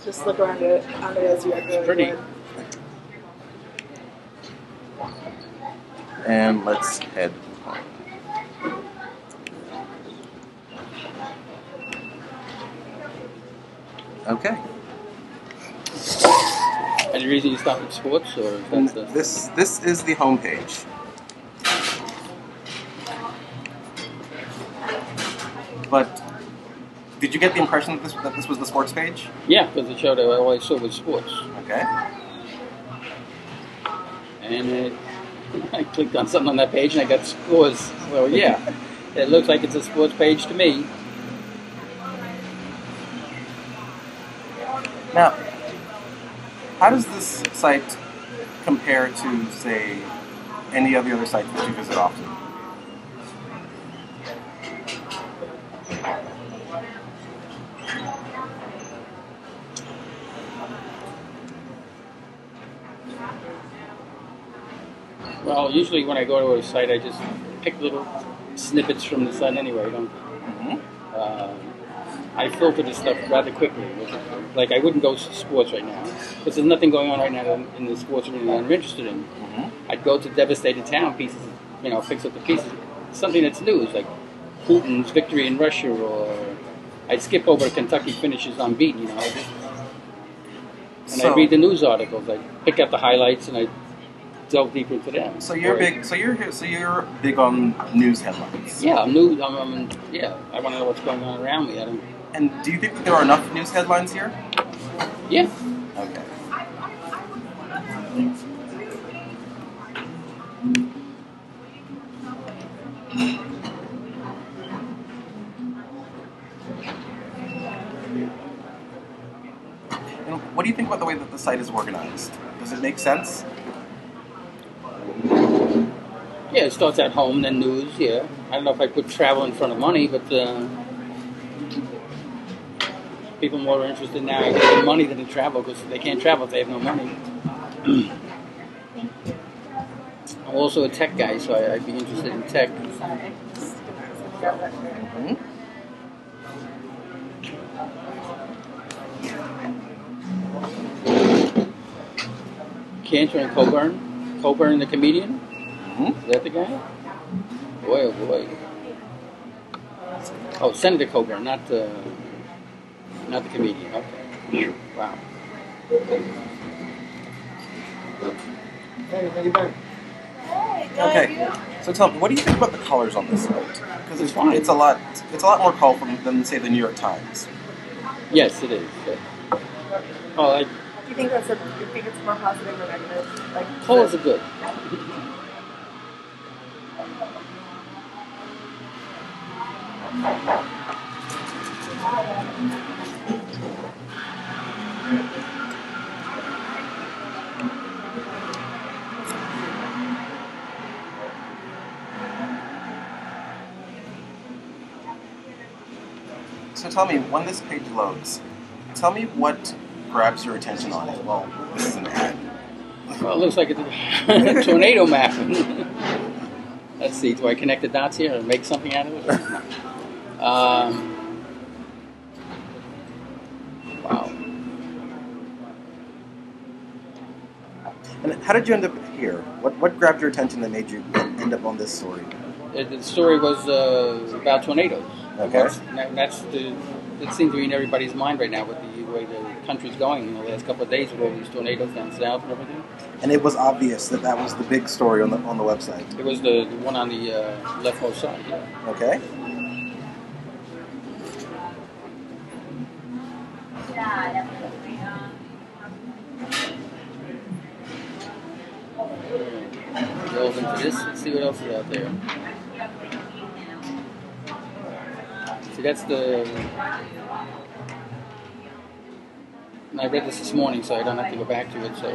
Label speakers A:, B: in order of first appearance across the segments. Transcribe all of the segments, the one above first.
A: Just look around it as you
B: It's pretty.
C: And let's head home. Okay.
B: Any reason you stopped at sports, or is that
C: This is the homepage. But did you get the impression that this was the sports page?
B: Yeah, because it showed all I saw was sports.
C: Okay.
B: And I clicked on something on that page and I got scores. Well, yeah, it looks like it's a sports page to me.
C: Now, how does this site compare to, say, any of the other sites that you visit often?
B: Well, usually when I go to a site, I just pick little snippets from the site anyway. I filter this stuff rather quickly. Like, I wouldn't go to sports right now because there's nothing going on right now in the sports arena that I'm interested in. I'd go to Devastated Town pieces, fix up the pieces. Something that's news, like Putin's victory in Russia, or I'd skip over Kentucky finishes unbeaten. And I read the news articles. I pick out the highlights and I delve deeper into them.
C: So you're big. So you're big on news headlines.
B: Yeah, news. Yeah, I want to know what's going on around me.
C: And do you think that there are enough news headlines here?
B: Yeah.
C: Okay. And what do you think about the way that the site is organized? Does it make sense?
B: Yeah, it starts at home, then news, yeah. I don't know if I put travel in front of money, but people are more interested now in money than in travel because they can't travel if they have no money. I'm also a tech guy, so I'd be interested in tech. Cantor and Coburn. Coburn, the comedian? Is that the guy? Boy, oh boy. Oh, Senator Coburn, not the comedian. Okay. Wow.
C: Okay. So tell me, what do you think about the colors on this site? Because
B: It's fine.
C: it's a lot more colorful than, say, the New York Times.
B: Yes, it is. Oh,
A: Do you think it's more positive or negative? Like,
B: colors are good.
C: So tell me, when this page loads, tell me what grabs your attention on it. Well, this is an ad.
B: Well, it looks like a tornado map. Let's see, do I connect the dots here and make something out of it? Wow.
C: And how did you end up here? What grabbed your attention that made you end up on this story?
B: The story was about tornadoes.
C: Okay.
B: It seems to be in everybody's mind right now with the way the country's going in the last couple of days with all these tornadoes down south and everything.
C: And it was obvious that was the big story on the website.
B: It was the one on the leftmost side, yeah.
C: Okay.
B: Delve into this and see what else is out there. See, that's the... I read this morning, so I don't have to go back to it, so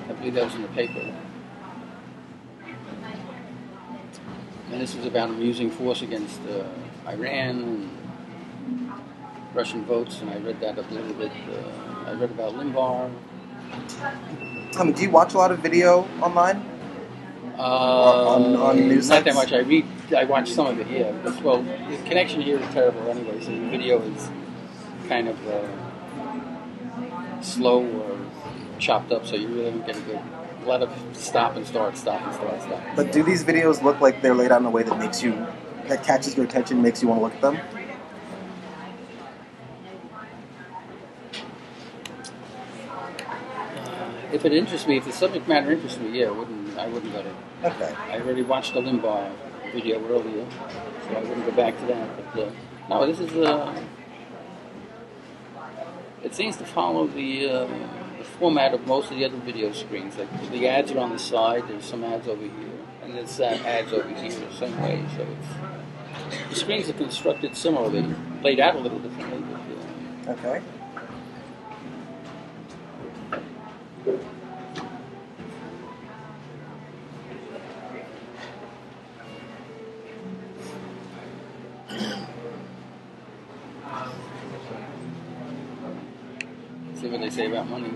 B: I believe that was in the paper. And this was about using force against Iran and Russian votes, and I read that a little bit. I read about Limbaugh.
C: Tell me, do you watch a lot of video online? On news
B: not
C: sites?
B: that much. I watch some of it, yeah. Well, the connection here is terrible anyway, so the video is kind of slow or chopped up, so you really don't get a lot of stop and start, stop and start, stop.
C: But do these videos look like they're laid out in a way that catches your attention, makes you want to look at them?
B: If it interests me, if the subject matter interests me, yeah, I wouldn't go to.
C: Okay.
B: I already watched the Limbaugh video earlier, so I wouldn't go back to that. But no, this is it seems to follow the format of most of the other video screens. Like the ads are on the side. There's some ads over here, and there's ads over here the same way. So the screens are constructed similarly, laid out a little differently. But,
C: Okay.
B: see what they say about money.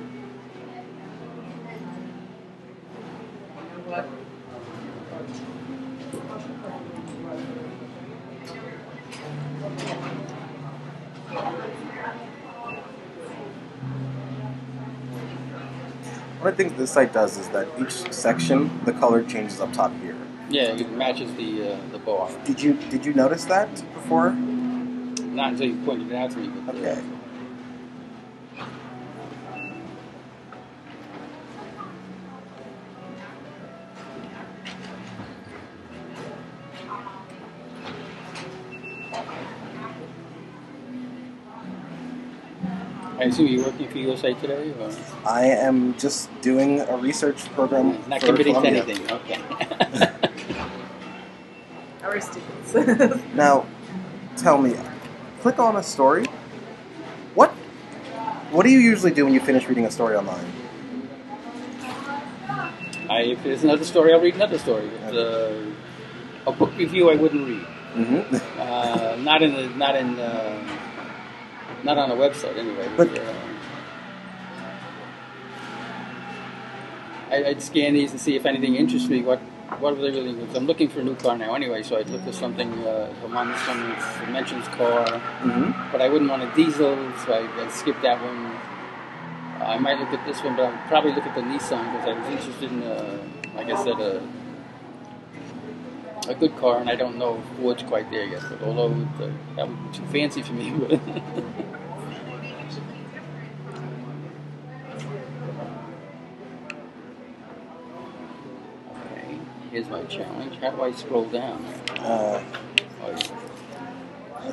C: One of the things this site does is that each section, the color changes up top here.
B: Yeah, it matches the bar.
C: Did you notice that before?
B: Not until you pointed it out to me. But,
C: Okay.
B: I assume you're working for USA Today, or
C: I am just doing a research program.
B: not
C: for
B: committing to
C: Columbia.
B: anything. Okay.
A: Our students.
C: Now, tell me, click on a story. What do you usually do when you finish reading a story online?
B: If there's another story, I'll read another story. But, a book review, I wouldn't read.
C: Mm-hmm.
B: Not on a website anyway.
C: But-
B: I'd scan these and see if anything interests me. What are they really? Because I'm looking for a new car now anyway, so I'd look for something. The one it mentions car,
C: Mm-hmm.
B: but I wouldn't want a diesel, so I'd skip that one. I might look at this one, but I'll probably look at the Nissan because I was interested in, like I said, a good car, and I don't know if Ford's quite there yet. But although that would be too fancy for me. Okay, here's my challenge. How do I scroll down? Oh, yeah.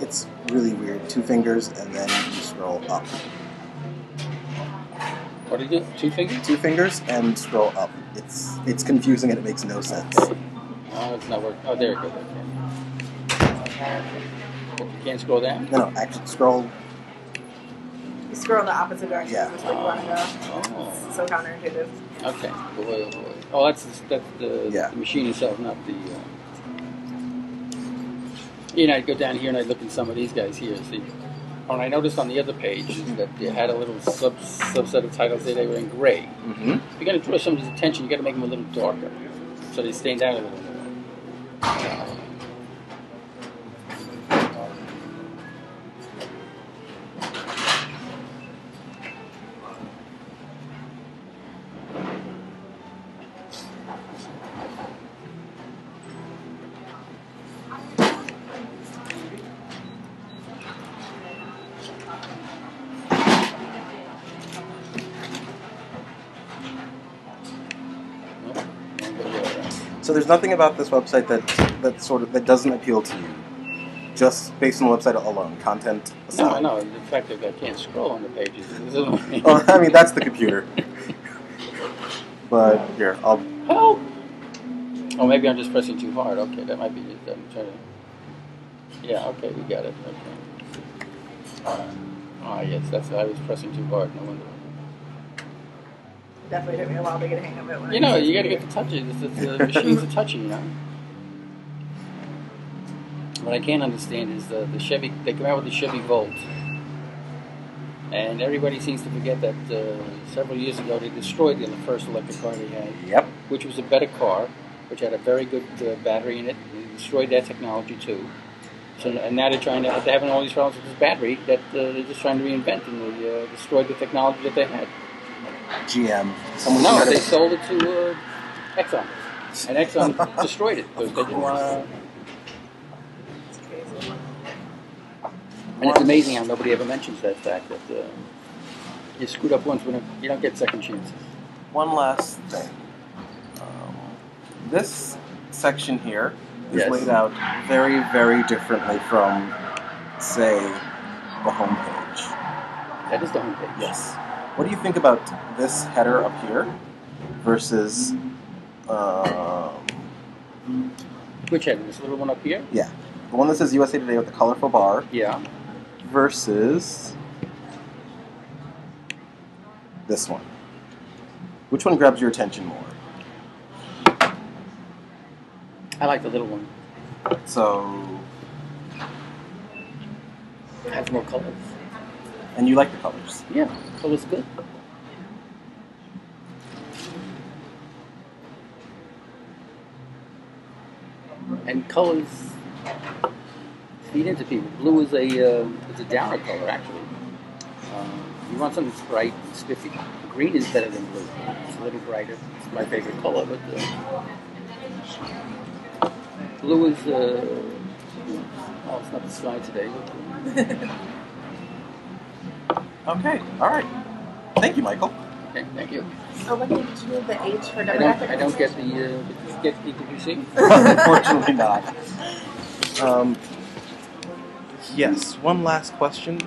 C: It's really weird. 2 fingers and then you scroll up.
B: What do you do? 2 fingers?
C: 2 fingers and scroll up. It's confusing and it makes no sense.
B: Oh, it's not working. Oh, there it goes. Okay. You can't scroll down?
C: No, actually scroll.
A: You scroll in the opposite direction.
C: Yeah.
A: Just like you want to go.
B: Oh.
A: It's so counterintuitive.
B: Okay. Boy, oh boy. Oh, that's the,
C: Yeah.
B: the machine itself, not the. I'd go down here and I'd look at some of these guys here. See, when I noticed on the other page that they had a little subset of titles there, they were in gray.
C: Mm-hmm.
B: If you're going to draw somebody's attention, you got to make them a little darker, so they stand out a little more.
C: So there's nothing about this website that doesn't appeal to you, just based on the website alone, content aside.
B: No. The fact that I can't scroll on the pages.
C: Oh, I mean that's the computer. But here, I'll.
B: Help! Oh, maybe I'm just pressing too hard. Okay, that might be it. I'm trying to. Yeah. Okay, we got it. Okay. Yes. I was pressing too hard. No wonder.
A: Definitely took me a while to get a hang of it. When
B: You got to get the touches. The machines are touchy, What I can't understand is the Chevy. They come out with the Chevy Volt, and everybody seems to forget that several years ago they destroyed the first electric car they had,
C: Yep.
B: which was a better car, which had a very good battery in it. They destroyed that technology too. So, and now they're having all these problems with this battery that they're just trying to reinvent, and they destroyed the technology that they had.
C: GM.
B: No, they sold it to Exxon, and Exxon destroyed it because they didn't want to. And it's amazing how nobody ever mentions that fact that you screwed up once, you don't get second chances.
C: One last thing. This section here is laid out very, very differently from, say, the homepage.
B: That is the homepage.
C: Yes. What do you think about this header up here versus...
B: Which header? This little one up here?
C: Yeah. The one that says USA Today with the colorful bar.
B: Yeah.
C: Versus this one. Which one grabs your attention more?
B: I like the little one.
C: So...
B: It has more colors.
C: And you like the colors?
B: Yeah, color's good. And colors feed into people. Blue is a downer color, actually. You want something that's bright and spiffy. Green is better than blue. It's a little brighter. It's my favorite color, but blue is. Oh, it's not the sky today.
C: Okay, all right. Thank you, Michael.
B: Okay, thank you.
A: Oh, look, did you need the H for demographic?
B: I don't get the. Did you get EWC?
C: Unfortunately not. Yes, one last question.